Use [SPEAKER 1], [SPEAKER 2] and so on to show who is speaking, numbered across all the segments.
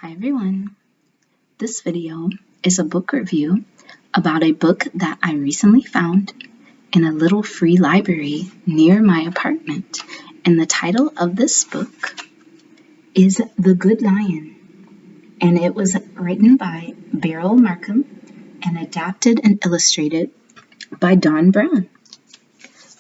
[SPEAKER 1] Hi everyone. This video is a book review about a book that I recently found in a little free library near my apartment. And the title of this book is The Good Lion. And it was written by Beryl Markham and adapted and illustrated by Don Brown.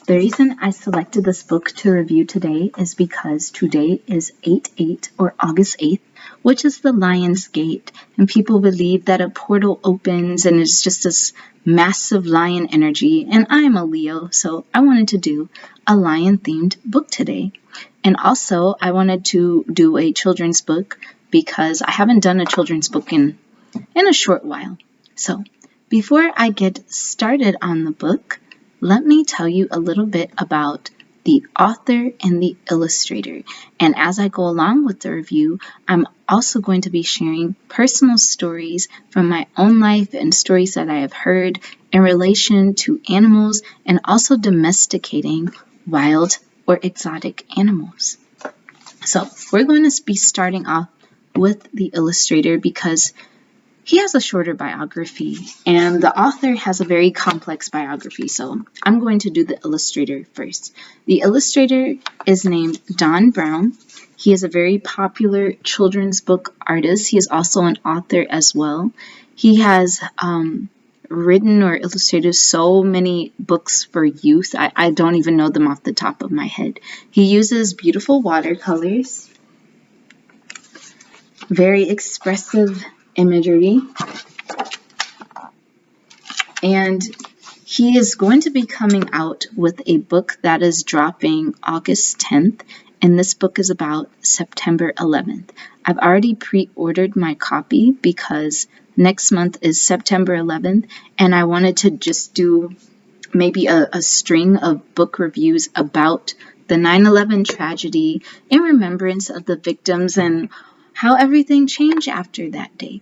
[SPEAKER 1] The reason I selected this book to review today is because today is 8/8 or August 8th, which is the Lion's Gate, and people believe that a portal opens and it's just this massive lion energy, and I'm a Leo, so I wanted to do a lion-themed book today. And also, I wanted to do a children's book because I haven't done a children's book in a short while. So, before I get started on the book, let me tell you a little bit about the author and the illustrator. And as I go along with the review, I'm also going to be sharing personal stories from my own life and stories that I have heard in relation to animals and also domesticating wild or exotic animals. So we're going to be starting off with the illustrator because he has a shorter biography, and the author has a very complex biography, so I'm going to do the illustrator first. The illustrator is named Don Brown. He is a very popular children's book artist. He is also an author as well. He has written or illustrated so many books for youth. I don't even know them off the top of my head. He uses beautiful watercolors, very expressive imagery, and he is going to be coming out with a book that is dropping August 10th, and this book is about September 11th. I've already pre-ordered my copy because next month is September 11th, and I wanted to just do maybe a string of book reviews about the 9/11 tragedy in remembrance of the victims and how everything changed after that day.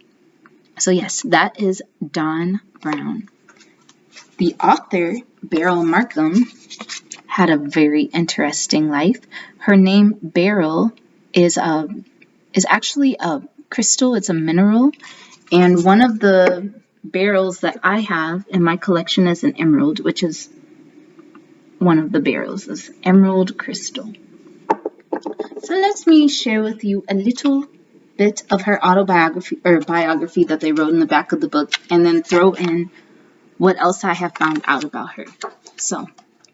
[SPEAKER 1] So yes, that is Don Brown. The author, Beryl Markham, had a very interesting life. Her name, Beryl, is actually a crystal. It's a mineral. And one of the beryls that I have in my collection is an emerald, which is one of the beryls, is emerald crystal. So let me share with you a little bit of her autobiography or biography that they wrote in the back of the book, and then throw in what else I have found out about her. So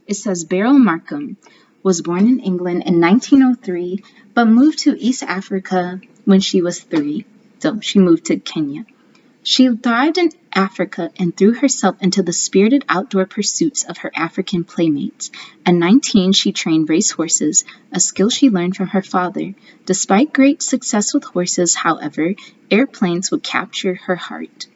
[SPEAKER 1] it says Beryl Markham was born in England in 1903, but moved to East Africa when she was 3. So she moved to Kenya. She thrived in Africa and threw herself into the spirited outdoor pursuits of her African playmates. At 19, she trained racehorses, a skill she learned from her father. Despite great success with horses, however, airplanes would capture her heart.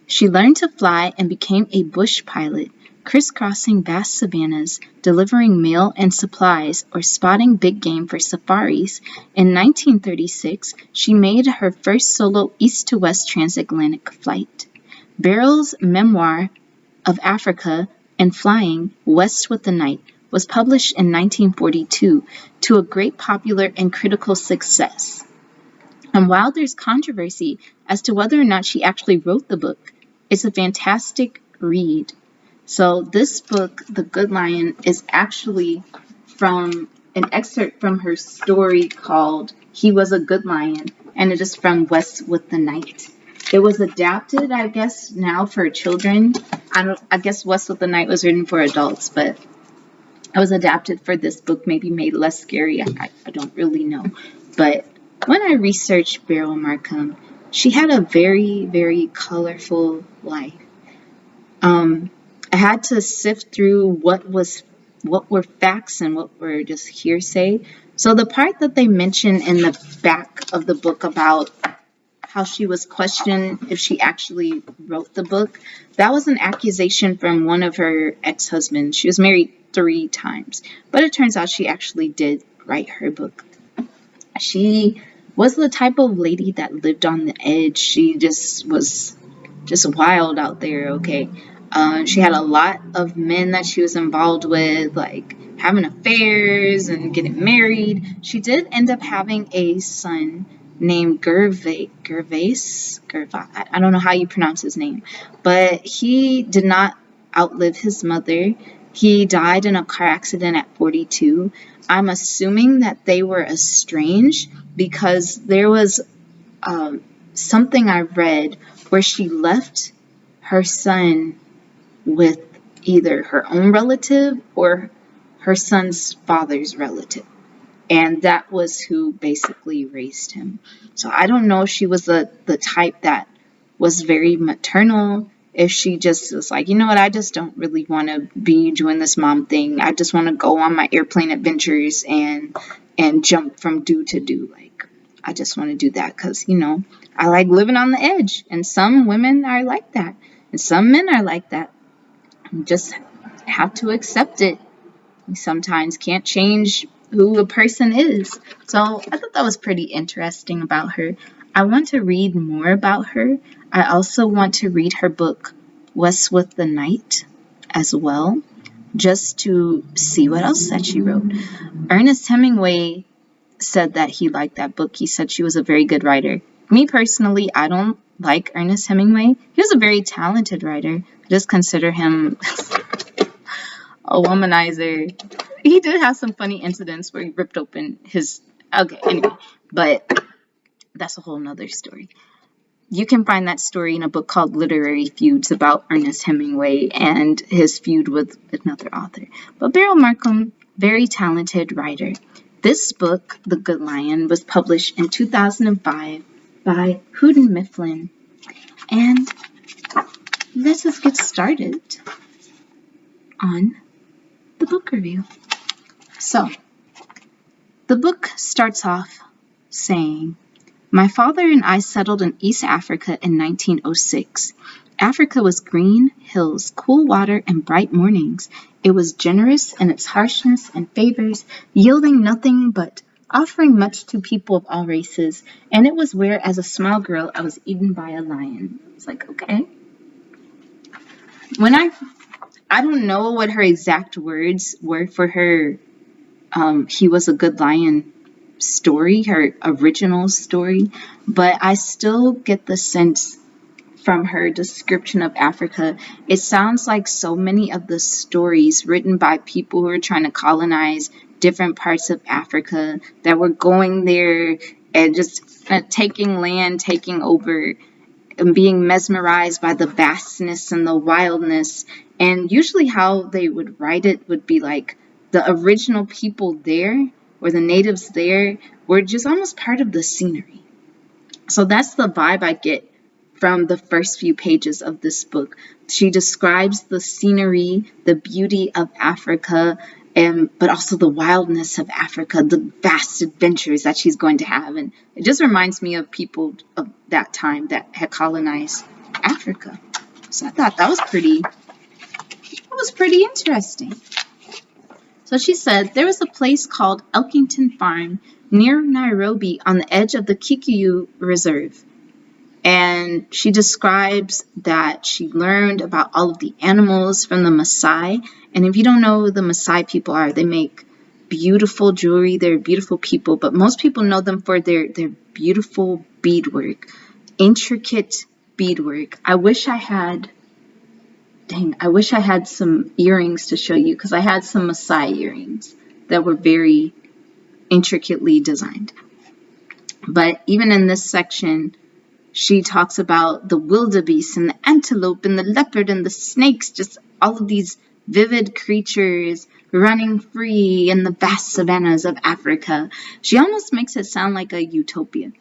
[SPEAKER 1] She learned to fly and became a bush pilot, crisscrossing vast savannas, delivering mail and supplies, or spotting big game for safaris. In 1936, she made her first solo east-to-west transatlantic flight. Beryl's memoir of Africa and flying west with the night was published in 1942 to a great popular and critical success. And while there's controversy as to whether or not she actually wrote the book, it's a fantastic read. So this book, The Good Lion, is actually from an excerpt from her story called He Was a Good Lion, and it is from West with the Night. It was adapted, I guess, now for children. I guess West with the Night was written for adults, but it was adapted for this book, maybe made less scary. I don't really know. But when I researched Beryl Markham, she had a very, very colorful life. I had to sift through what were facts and what were just hearsay. So the part that they mention in the back of the book about how she was questioned if she actually wrote the book, that was an accusation from one of her ex-husbands. She was married 3 times, but it turns out she actually did write her book. She was the type of lady that lived on the edge. She just was just wild out there, okay? She had a lot of men that she was involved with, like having affairs and getting married. She did end up having a son named Gervais. I don't know how you pronounce his name, but he did not outlive his mother. He died in a car accident at 42. I'm assuming that they were estranged because there was something I read where she left her son with either her own relative or her son's father's relative. And that was who basically raised him. So I don't know if she was the type that was very maternal, if she just was like, you know what, I just don't really want to be doing this mom thing. I just want to go on my airplane adventures and jump from do to do. Like, I just want to do that because, you know, I like living on the edge. And some women are like that. And some men are like that. You just have to accept it. You sometimes can't change who a person is. So I thought that was pretty interesting about her. I want to read more about her. I also want to read her book, West with the Night, as well, just to see what else that she wrote. Ernest Hemingway said that he liked that book. He said she was a very good writer. Me personally, I don't like Ernest Hemingway. He was a very talented writer. I just consider him a womanizer. He did have some funny incidents where he ripped open his... Okay, anyway. But that's a whole nother story. You can find that story in a book called Literary Feuds about Ernest Hemingway and his feud with another author. But Beryl Markham, very talented writer. This book, The Good Lion, was published in 2005 by Houghton Mifflin. And let us get started on the book review. So, the book starts off saying, my father and I settled in East Africa in 1906. Africa was green hills, cool water, and bright mornings. It was generous in its harshness and favors, yielding nothing but offering much to people of all races. And it was where, as a small girl, I was eaten by a lion. I was like, okay. I don't know what her exact words were for her he was a good lion story, her original story, but I still get the sense from her description of Africa, it sounds like so many of the stories written by people who are trying to colonize different parts of Africa, that were going there and just taking land, taking over, and being mesmerized by the vastness and the wildness. And usually how they would write it would be like the original people there, or the natives there, were just almost part of the scenery. So that's the vibe I get from the first few pages of this book. She describes the scenery, the beauty of Africa, but also the wildness of Africa, the vast adventures that she's going to have. And it just reminds me of people of that time that had colonized Africa. So I thought that was pretty interesting. So she said, there was a place called Elkington Farm near Nairobi on the edge of the Kikuyu Reserve. And she describes that she learned about all of the animals from the Maasai. And if you don't know who the Maasai people are, they make beautiful jewelry. They're beautiful people, but most people know them for their beautiful beadwork, intricate beadwork. I wish I had some earrings to show you, because I had some Maasai earrings that were very intricately designed. But even in this section, she talks about the wildebeest and the antelope and the leopard and the snakes, just all of these vivid creatures running free in the vast savannas of Africa. She almost makes it sound like a utopia.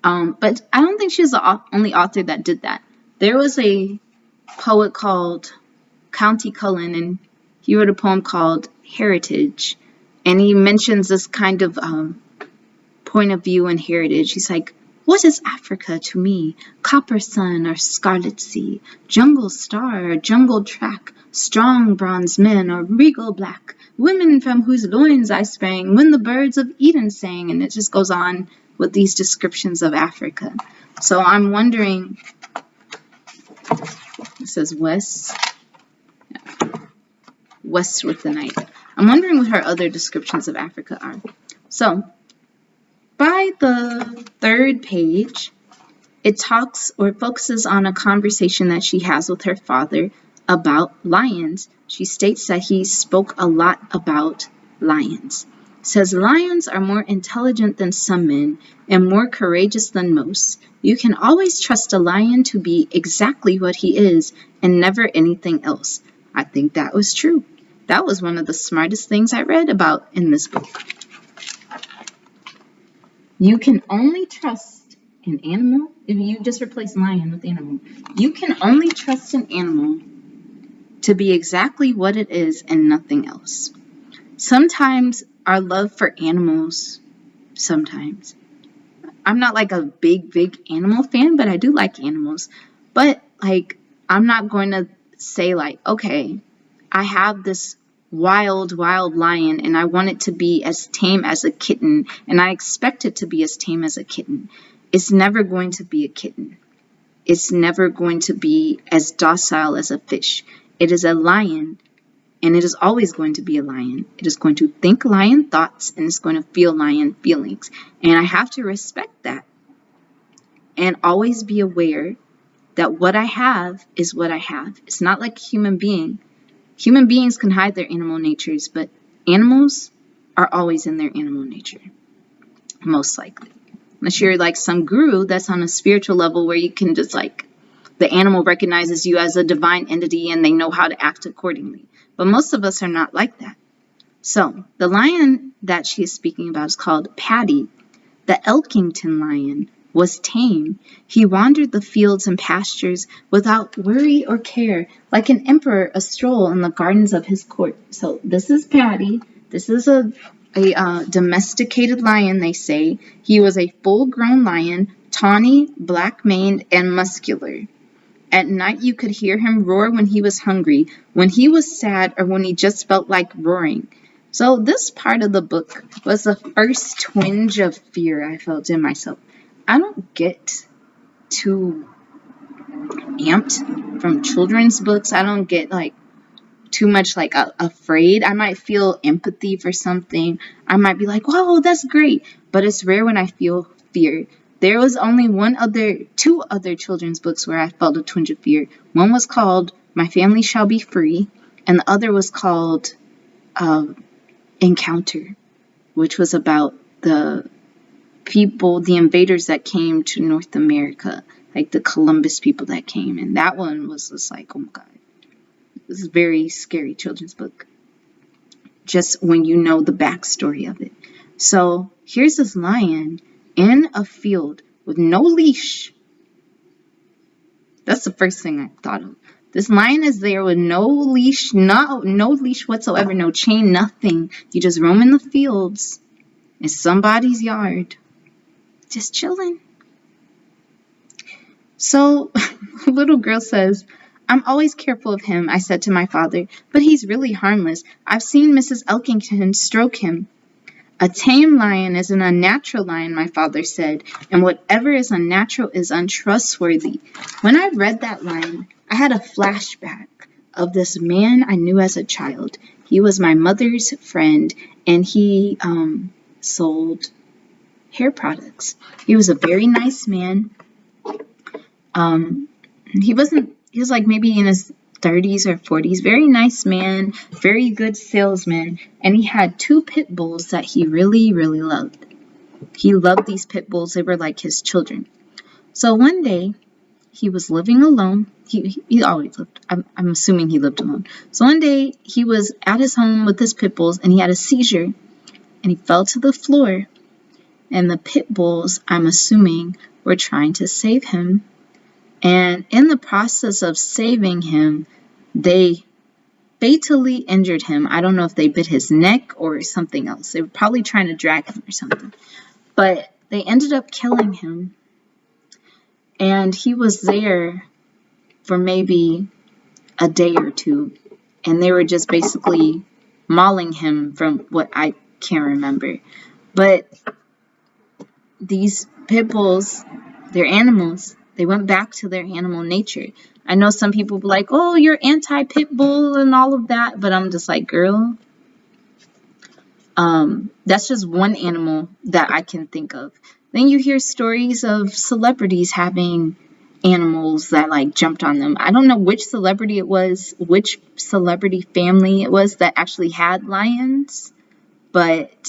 [SPEAKER 1] But I don't think she's the only author that did that. There was a poet called County Cullen, and he wrote a poem called Heritage, and he mentions this kind of point of view in heritage. He's like, what is Africa to me? Copper sun or scarlet sea, jungle star or jungle track, strong bronze men or regal black, women from whose loins I sprang when the birds of Eden sang. And it just goes on with these descriptions of Africa. So I'm wondering, it says West with the Night. I'm wondering what her other descriptions of Africa are. So, by the third page, it talks or focuses on a conversation that she has with her father about lions. She states that he spoke a lot about lions. It says, lions are more intelligent than some men and more courageous than most. You can always trust a lion to be exactly what he is and never anything else. I think that was true. That was one of the smartest things I read about in this book. You can only trust an animal, if you just replace lion with animal, you can only trust an animal to be exactly what it is and nothing else. Sometimes our love for animals, sometimes. I'm not like a big animal fan, but I do like animals. But like, I'm not going to say like, okay, I have this wild lion and I want it to be as tame as a kitten and I expect it to be as tame as a kitten. It's never going to be a kitten. It's never going to be as docile as a fish. It is a lion, and it is always going to be a lion. It is going to think lion thoughts, and it's going to feel lion feelings. And I have to respect that and always be aware that what I have is what I have. It's not like a human being. Human beings can hide their animal natures, but animals are always in their animal nature, most likely. Unless you're like some guru that's on a spiritual level where you can just like, the animal recognizes you as a divine entity and they know how to act accordingly. But most of us are not like that. So the lion that she is speaking about is called Paddy. The Elkington lion was tame. He wandered the fields and pastures without worry or care, like an emperor astroll in the gardens of his court. So this is Paddy. This is a domesticated lion, they say. He was a full-grown lion, tawny, black-maned, and muscular. At night you could hear him roar when he was hungry, when he was sad, or when he just felt like roaring. So this part of the book was the first twinge of fear I felt in myself. I don't get too amped from children's books. I don't get like too much like afraid. I might feel empathy for something. I might be like, wow, that's great. But it's rare when I feel fear. There was only two other children's books where I felt a twinge of fear. One was called My Family Shall Be Free, and the other was called Encounter, which was about the invaders that came to North America, like the Columbus people that came. And that one was just like, oh my God. This is a very scary children's book, just when you know the backstory of it. So here's this lion in a field with no leash. That's the first thing I thought of. This lion is there with no leash, no leash whatsoever, no chain, nothing. You just roam in the fields in somebody's yard, just chilling. So the little girl says, I'm always careful of him, I said to my father, but he's really harmless. I've seen Mrs. Elkington stroke him. A tame lion is an unnatural lion, my father said, and whatever is unnatural is untrustworthy. When I read that line, I had a flashback of this man I knew as a child. He was my mother's friend, and he sold hair products. He was a very nice man. He was like maybe in his 30s or 40s, very nice man, very good salesman, and he had two pit bulls that he really loved. He loved these pit bulls. They were like his children. So one day, he was living alone. He always lived. I'm assuming he lived alone. So one day, he was at his home with his pit bulls, and he had a seizure, and he fell to the floor, and the pit bulls, I'm assuming, were trying to save him. And in the process of saving him, they fatally injured him. I don't know if they bit his neck or something else. They were probably trying to drag him or something. But they ended up killing him. And he was there for maybe a day or two. And they were just basically mauling him from what I can't remember. But these pit bulls, they're animals. They went back to their animal nature. I know some people be like, oh, you're anti-pit bull and all of that. But I'm just like, girl, That's just one animal that I can think of. Then you hear stories of celebrities having animals that like jumped on them. I don't know which celebrity it was, which celebrity family it was that actually had lions, but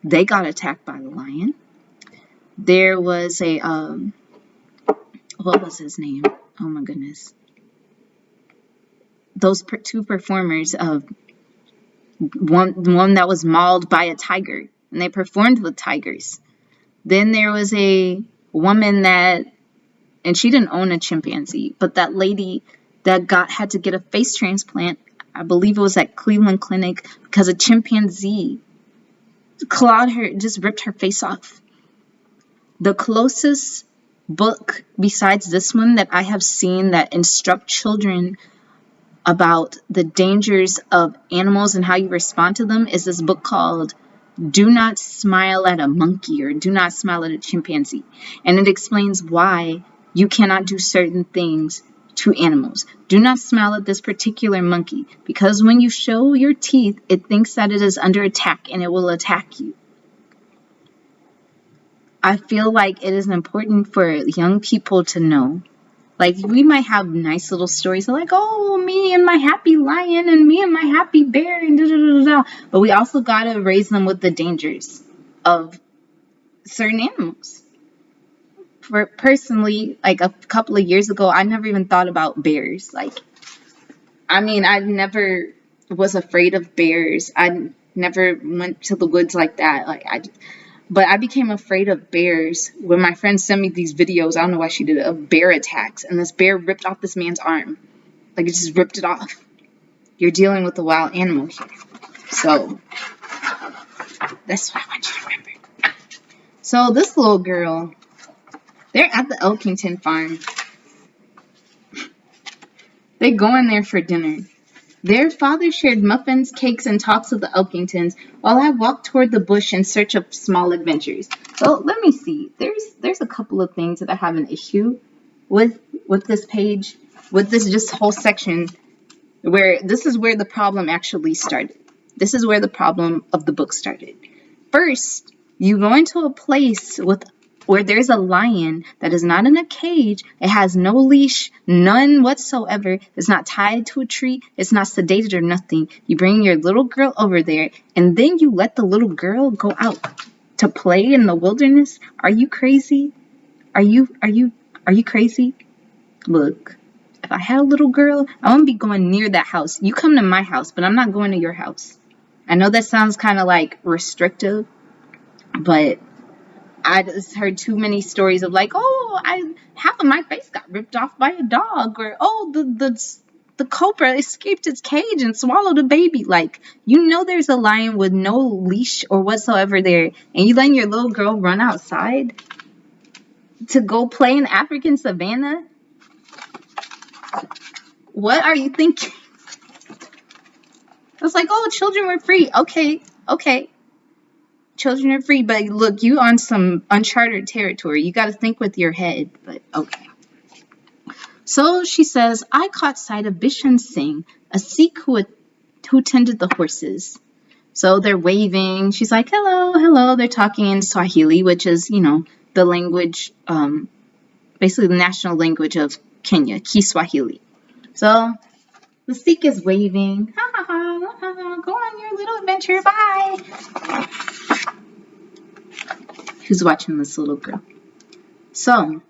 [SPEAKER 1] they got attacked by the lion. There was a what was his name? Oh my goodness. Those two performers of one that was mauled by a tiger, and they performed with tigers. Then there was a woman that, and she didn't own a chimpanzee, but that lady that had to get a face transplant, I believe it was at Cleveland Clinic, because a chimpanzee clawed her, just ripped her face off. The closest book besides this one that I have seen that instruct children about the dangers of animals and how you respond to them is this book called Do Not Smile at a Monkey, or Do Not Smile at a Chimpanzee. And it explains why you cannot do certain things to animals. Do not smile at this particular monkey, because when you show your teeth, it thinks that it is under attack and it will attack you. I feel like it is important for young people to know. Like, we might have nice little stories like, oh, me and my happy lion and me and my happy bear and da da da da. But we also got to raise them with the dangers of certain animals. Personally, like a couple of years ago, I never even thought about bears. Like, I mean, I never was afraid of bears. I never went to the woods like that. But I became afraid of bears when my friend sent me these videos. I don't know why she did it, of bear attacks. And this bear ripped off this man's arm. Like, it just ripped it off. You're dealing with a wild animal here. So, that's what I want you to remember. So, this little girl, they're at the Elkington farm. They go in there for dinner. Their father shared muffins, cakes, and talks of the Elkingtons, while I walked toward the bush in search of small adventures. So let me see. There's a couple of things that I have an issue with this page, with this just whole section, where this is where the problem actually started. This is where the problem of the book started. First, you go into a place where there's a lion that is not in a cage. It has no leash, none whatsoever. It's not tied to a tree. It's not sedated or nothing. You bring your little girl over there, and then you let the little girl go out to play in the wilderness? Are you crazy? Are you crazy? Look, if I had a little girl, I wouldn't be going near that house. You come to my house, but I'm not going to your house. I know that sounds kind of like restrictive, but I just heard too many stories of like, oh, half of my face got ripped off by a dog, or oh, the cobra escaped its cage and swallowed a baby. Like, you know, there's a lion with no leash or whatsoever there, and you letting your little girl run outside to go play in African savannah? What are you thinking? I was like, oh, children were free. Okay. Children are free, but look, you on some uncharted territory. You got to think with your head, but okay. So she says, I caught sight of Bishan Singh, a Sikh who tended the horses. So they're waving. She's like, hello, hello. They're talking in Swahili, which is, the language, basically the national language of Kenya, Kiswahili. So the Sikh is waving. Ha ha ha, go on your little adventure. Bye. Who's watching this little girl? So,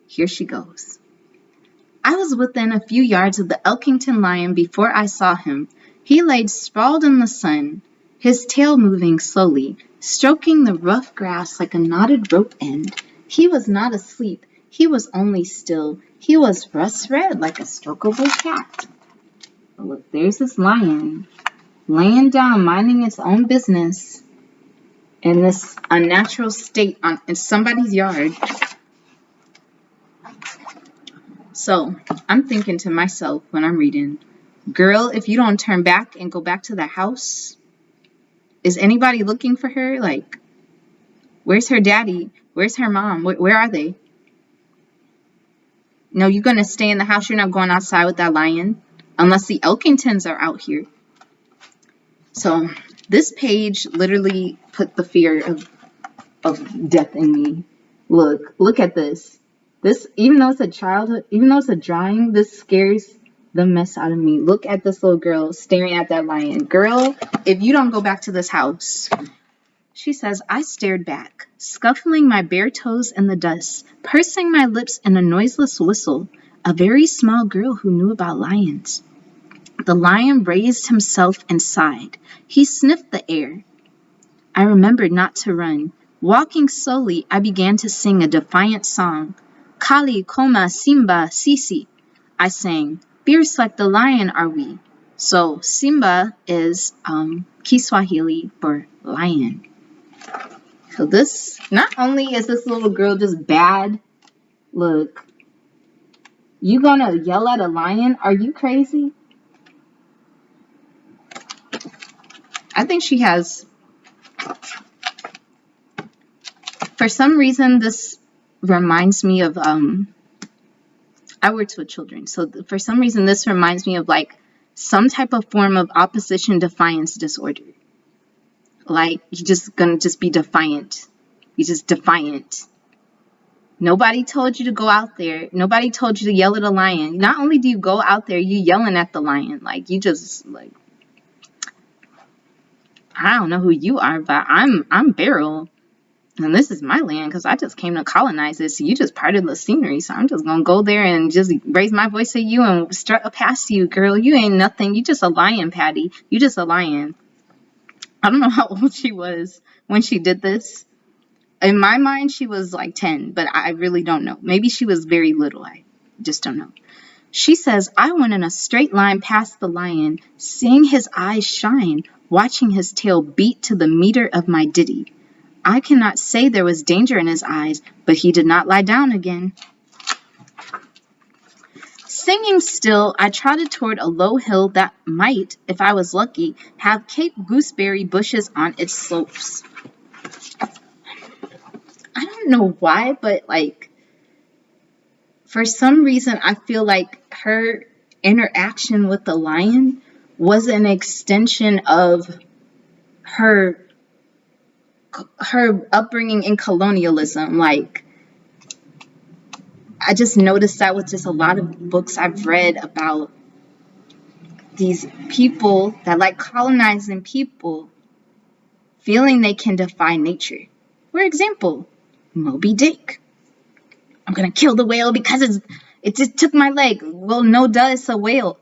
[SPEAKER 1] here she goes. I was within a few yards of the Elkington lion before I saw him. He lay sprawled in the sun, his tail moving slowly, stroking the rough grass like a knotted rope end. He was not asleep. He was only still. He was rust red like a strokable cat. But look, there's this lion laying down, minding its own business in this unnatural state in somebody's yard. So I'm thinking to myself when I'm reading, girl, if you don't turn back and go back to the house, is anybody looking for her? Like, where's her daddy? Where's her mom? Where are they? No, you're going to stay in the house. You're not going outside with that lion unless the Elkingtons are out here. So This page literally put the fear of death in me. Look at this. This, even though it's a childhood, even though it's a drawing, this scares the mess out of me. Look at this little girl staring at that lion. Girl, if you don't go back to this house. She says, I stared back, scuffling my bare toes in the dust, pursing my lips in a noiseless whistle. A very small girl who knew about lions. The lion raised himself and sighed. He sniffed the air. I remembered not to run. Walking slowly, I began to sing a defiant song. Kali, Koma, Simba, Sisi. I sang, fierce like the lion are we. So Simba is Kiswahili for lion. So this, not only is this little girl just bad, look, you gonna yell at a lion? Are you crazy? I think she has, for some reason, this reminds me of, I worked with children. So for some reason, this reminds me of like some type of form of opposition defiance disorder. Like, you're just gonna just be defiant. You're just defiant. Nobody told you to go out there. Nobody told you to yell at a lion. Not only do you go out there, you yelling at the lion. Like, you just, like, I don't know who you are, but I'm Beryl. And this is my land because I just came to colonize this. So you just part of the scenery. So I'm just going to go there and just raise my voice at you and strut past you, girl. You ain't nothing. You just a lion, Patty. You just a lion. I don't know how old she was when she did this. In my mind, she was like 10, but I really don't know. Maybe she was very little. I just don't know. She says, I went in a straight line past the lion, seeing his eyes shine, watching his tail beat to the meter of my ditty. I cannot say there was danger in his eyes, but he did not lie down again. Singing still, I trotted toward a low hill that might, if I was lucky, have Cape gooseberry bushes on its slopes. I don't know why, but like, for some reason, I feel like her interaction with the lion was an extension of her upbringing in colonialism. Like, I just noticed that with just a lot of books I've read about these people that like colonizing people feeling they can defy nature. For example, Moby Dick. I'm gonna kill the whale because it just took my leg. Well, no duh, it's a whale.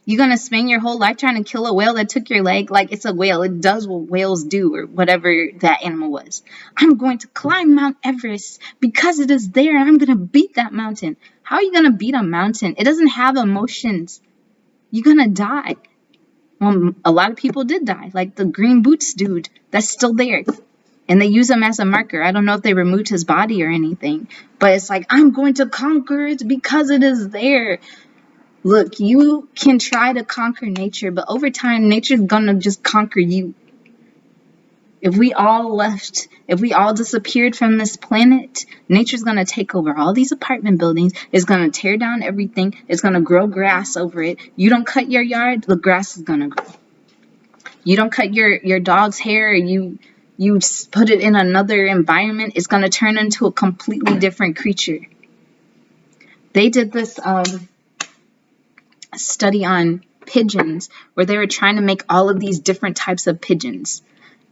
[SPEAKER 1] You're gonna spend your whole life trying to kill a whale that took your leg? Like, it's a whale. It does what whales do, or whatever that animal was. I'm going to climb Mount Everest because it is there, and I'm gonna beat that mountain. How are you gonna beat a mountain? It doesn't have emotions. You're gonna die. Well, a lot of people did die, like the green boots dude that's still there. And they use him as a marker. I don't know if they removed his body or anything. But it's like, I'm going to conquer it because it is there. Look, you can try to conquer nature, but over time, nature's going to just conquer you. If we all disappeared from this planet, nature's going to take over all these apartment buildings. It's going to tear down everything. It's going to grow grass over it. You don't cut your yard, the grass is going to grow. You don't cut your dog's hair, you put it in another environment, it's going to turn into a completely different creature. They did this study on pigeons where they were trying to make all of these different types of pigeons.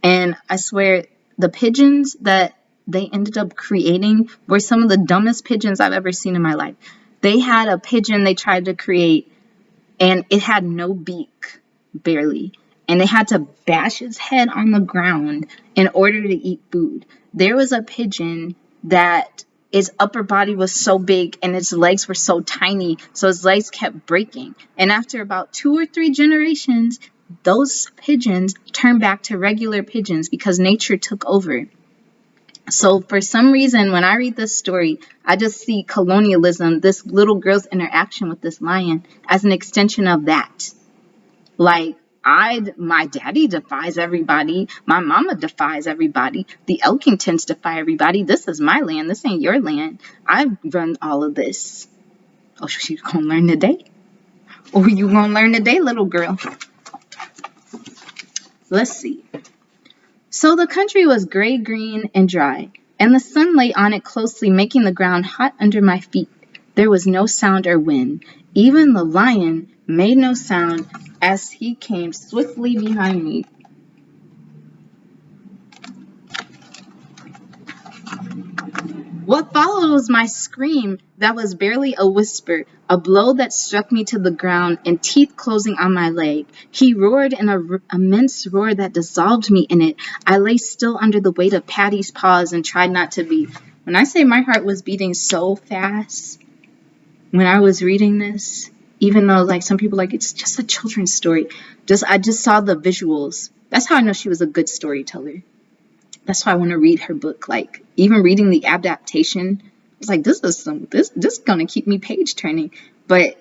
[SPEAKER 1] And I swear, the pigeons that they ended up creating were some of the dumbest pigeons I've ever seen in my life. They had a pigeon they tried to create, and it had no beak, barely. And they had to bash its head on the ground in order to eat food. There was a pigeon that its upper body was so big and its legs were so tiny, so its legs kept breaking. And after about 2 or 3 generations, those pigeons turned back to regular pigeons because nature took over. So for some reason, when I read this story, I just see colonialism, this little girl's interaction with this lion, as an extension of that. Like, my daddy defies everybody. My mama defies everybody. The Elkingtons defy everybody. This is my land. This ain't your land. I've run all of this. Oh, you gonna learn today? Oh, you gonna learn today, little girl? Let's see. So the country was gray, green, and dry, and the sun lay on it closely, making the ground hot under my feet. There was no sound or wind. Even the lion made no sound as he came swiftly behind me. What followed was my scream that was barely a whisper, a blow that struck me to the ground, and teeth closing on my leg. He roared in an immense roar that dissolved me in it. I lay still under the weight of Patty's paws and tried not to be. When I say my heart was beating so fast when I was reading this, even though like some people like it's just a children's story, I just saw the visuals. That's how I know she was a good storyteller. That's why I want to read her book. Like, even reading the adaptation, it's like, this is gonna keep me page turning. But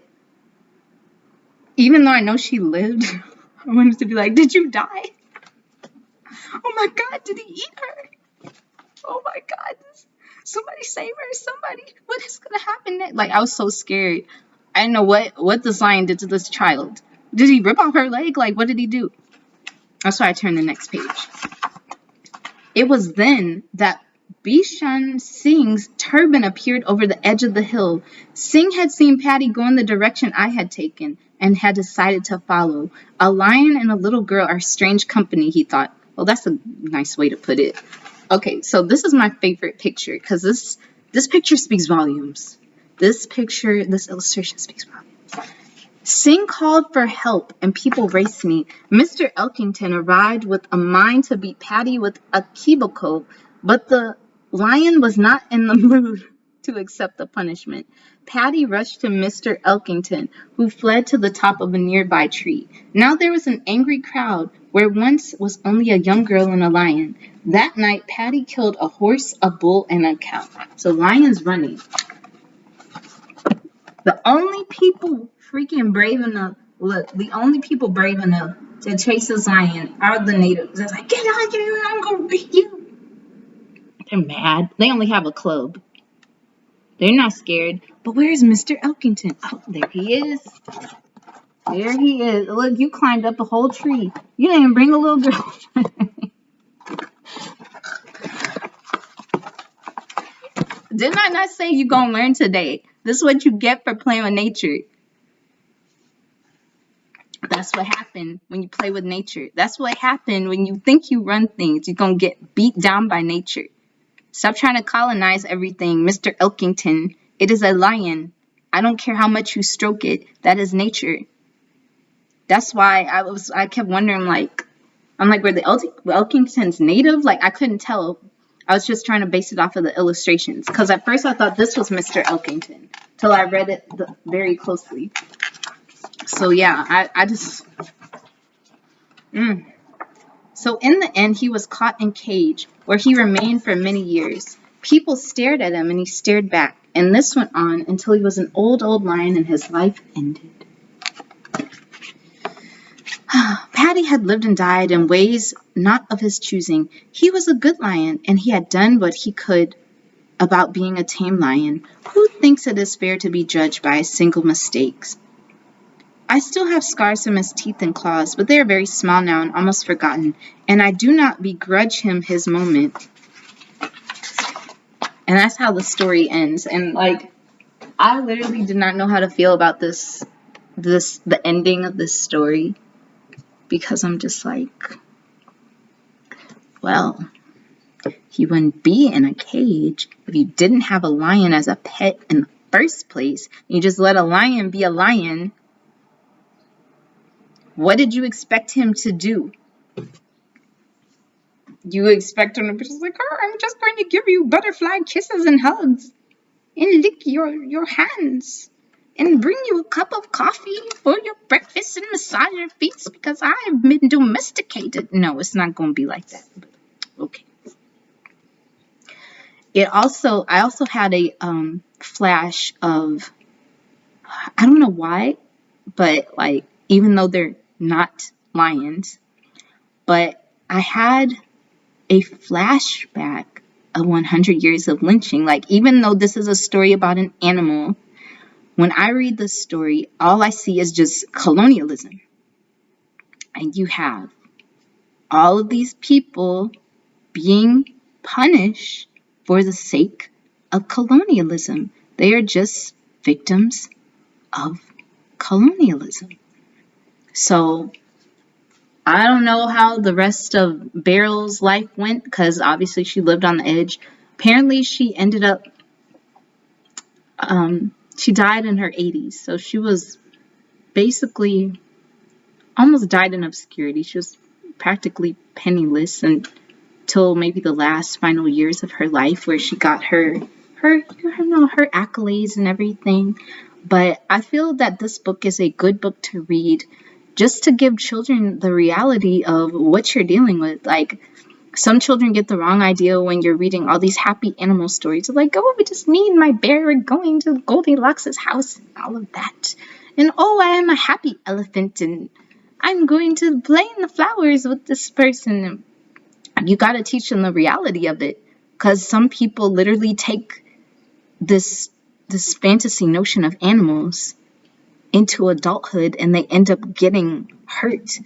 [SPEAKER 1] even though I know she lived, I wanted to be like, did you die? Oh my God, did he eat her? Oh my God, somebody save her, somebody. What is gonna happen next? Like, I was so scared. I didn't know what this lion did to this child. Did he rip off her leg? Like, what did he do? That's why I turned the next page. It was then that Bishan Singh's turban appeared over the edge of the hill. Singh had seen Patty go in the direction I had taken and had decided to follow. A lion and a little girl are strange company, he thought. Well, that's a nice way to put it. Okay, so this is my favorite picture because this picture speaks volumes. This illustration speaks volumes. Singh called for help, and people raced me. Mr. Elkington arrived with a mind to beat Patty with a kiboko, but the lion was not in the mood to accept the punishment. Patty rushed to Mr. Elkington, who fled to the top of a nearby tree. Now there was an angry crowd, where once was only a young girl and a lion. That night, Patty killed a horse, a bull, and a cow. So lion's running. The only people freaking brave enough, the only people brave enough to chase this lion are the natives. They're like, get out, I'm going to beat you. They're mad. They only have a club. They're not scared. But where's Mr. Elkington? Oh, there he is. There he is. Look, you climbed up a whole tree. You didn't even bring a little girl. Didn't I not say you gonna learn today? This is what you get for playing with nature. That's what happened when you play with nature. That's what happened when you think you run things. You're gonna get beat down by nature. Stop trying to colonize everything, Mr. Elkington. It is a lion. I don't care how much you stroke it. That is nature. That's why I kept wondering, like, I'm like, were the Elkingtons native? Like, I couldn't tell. I was just trying to base it off of the illustrations. Because at first I thought this was Mr. Elkington. Till I read it very closely. So yeah, I just... So in the end, he was caught in a cage, where he remained for many years. People stared at him, and he stared back. And this went on until he was an old lion and his life ended. Patty had lived and died in ways not of his choosing. He was a good lion, and he had done what he could about being a tame lion. Who thinks it is fair to be judged by a single mistake? I still have scars from his teeth and claws, but they are very small now and almost forgotten, and I do not begrudge him his moment. And that's how the story ends. And like, I literally did not know how to feel about the ending of this story, because I'm just like, well, he wouldn't be in a cage if you didn't have a lion as a pet in the first place. You just let a lion be a lion. What did you expect him to do? You expect him to be just like, oh, I'm just going to give you butterfly kisses and hugs and lick your hands and bring you a cup of coffee for your breakfast and massage your feet because I've been domesticated. No, it's not going to be like that. But, okay. I also had a flash of, I don't know why, but like, even though they're not lions, but I had a flashback of 100 Years of Lynching. Like, even though this is a story about an animal, when I read this story, all I see is just colonialism. And you have all of these people being punished for the sake of colonialism. They are just victims of colonialism. So I don't know how the rest of Beryl's life went, because obviously she lived on the edge. Apparently she ended up, she died in her 80s. So she was basically almost died in obscurity. She was practically penniless until maybe the last final years of her life, where she got her accolades and everything. But I feel that this book is a good book to read, just to give children the reality of what you're dealing with. Like, some children get the wrong idea when you're reading all these happy animal stories. They're like, oh, just me and my bear are going to Goldilocks' house and all of that. And oh, I am a happy elephant and I'm going to play in the flowers with this person. You got to teach them the reality of it, because some people literally take this fantasy notion of animals into adulthood and they end up getting hurt,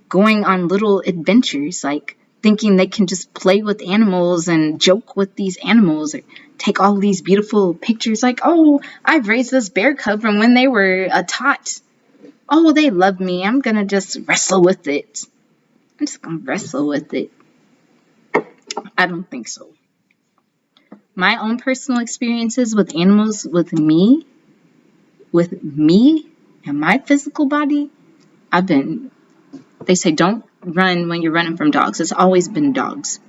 [SPEAKER 1] going on little adventures, like thinking they can just play with animals and joke with these animals, or take all these beautiful pictures like, oh, I've raised this bear cub from when they were a tot. Oh, they love me. I'm going to just wrestle with it. I'm just going to wrestle with it. I don't think so. My own personal experiences with animals, with me and my physical body, they say don't run when you're running from dogs. It's always been dogs.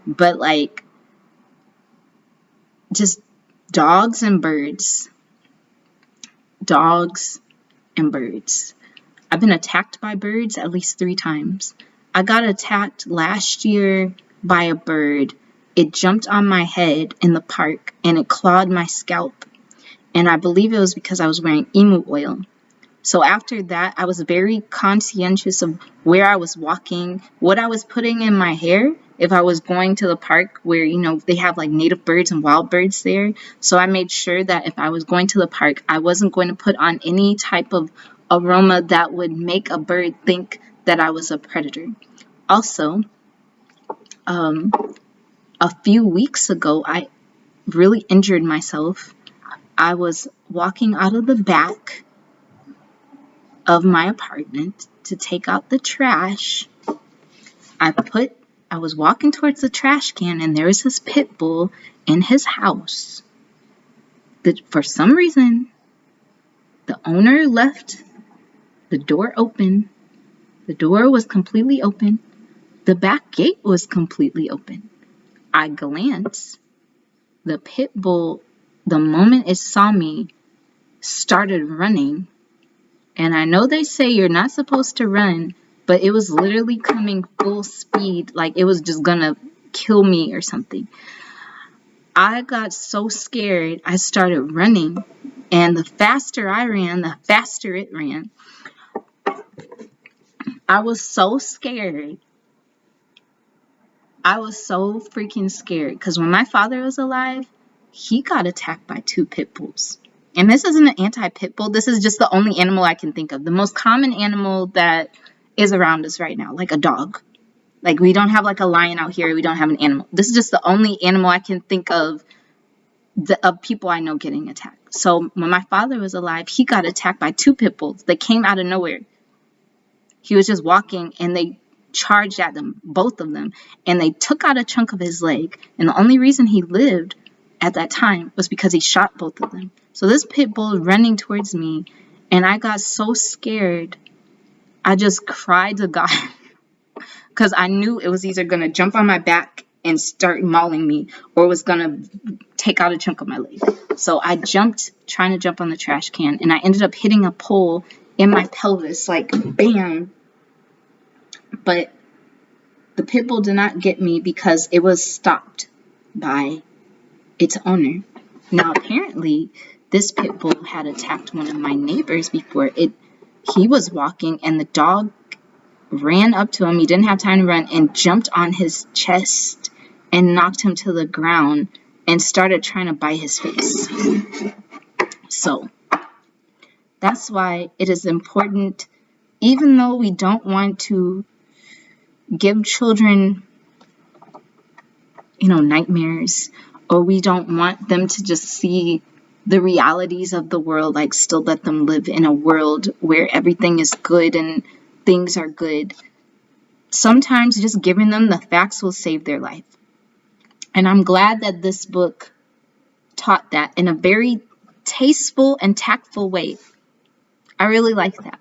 [SPEAKER 1] But like, just dogs and birds. Dogs and birds. I've been attacked by birds at least 3 times. I got attacked last year by a bird. It jumped on my head in the park and it clawed my scalp. And I believe it was because I was wearing emu oil. So after that, I was very conscientious of where I was walking, what I was putting in my hair, if I was going to the park where, they have like native birds and wild birds there. So I made sure that if I was going to the park, I wasn't going to put on any type of aroma that would make a bird think that I was a predator. Also, a few weeks ago, I really injured myself. I was walking out of the back of my apartment to take out the trash. I was walking towards the trash can, and there was this pit bull in his house. For some reason, the owner left the door open. The door was completely open. The back gate was completely open. I glanced. The pit bull, the moment it saw me, started running. And I know they say you're not supposed to run, but it was literally coming full speed, like it was just gonna kill me or something. I got so scared, I started running. And the faster I ran, the faster it ran. I was so scared. I was so freaking scared, because when my father was alive, he got attacked by 2 pit bulls. And this isn't an anti-pit bull. This is just the only animal I can think of. The most common animal that is around us right now, like a dog. Like, we don't have like a lion out here. We don't have an animal. This is just the only animal I can think of people I know getting attacked. So when my father was alive, he got attacked by 2 pit bulls. They came out of nowhere. He was just walking and they charged at them, both of them, and they took out a chunk of his leg. And the only reason he lived at that time was because he shot both of them. So this pit bull running towards me, and I got so scared, I just cried to God, because I knew it was either going to jump on my back and start mauling me, or it was going to take out a chunk of my leg. So I jumped, trying to jump on the trash can, and I ended up hitting a pole in my pelvis, like bam. But the pit bull did not get me because it was stopped by its owner. Now, apparently, this pit bull had attacked one of my neighbors before. He was walking, and the dog ran up to him. He didn't have time to run, and jumped on his chest and knocked him to the ground and started trying to bite his face. So that's why it is important, even though we don't want to give children, nightmares, or we don't want them to just see the realities of the world, like still let them live in a world where everything is good and things are good. Sometimes just giving them the facts will save their life. And I'm glad that this book taught that in a very tasteful and tactful way. I really like that.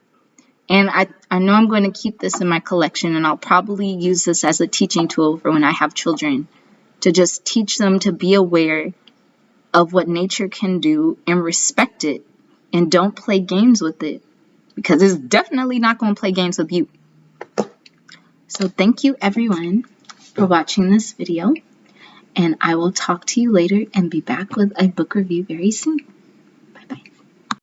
[SPEAKER 1] And I know I'm going to keep this in my collection, and I'll probably use this as a teaching tool for when I have children, to just teach them to be aware of what nature can do and respect it, and don't play games with it, because it's definitely not going to play games with you. So thank you everyone for watching this video, and I will talk to you later and be back with a book review very soon.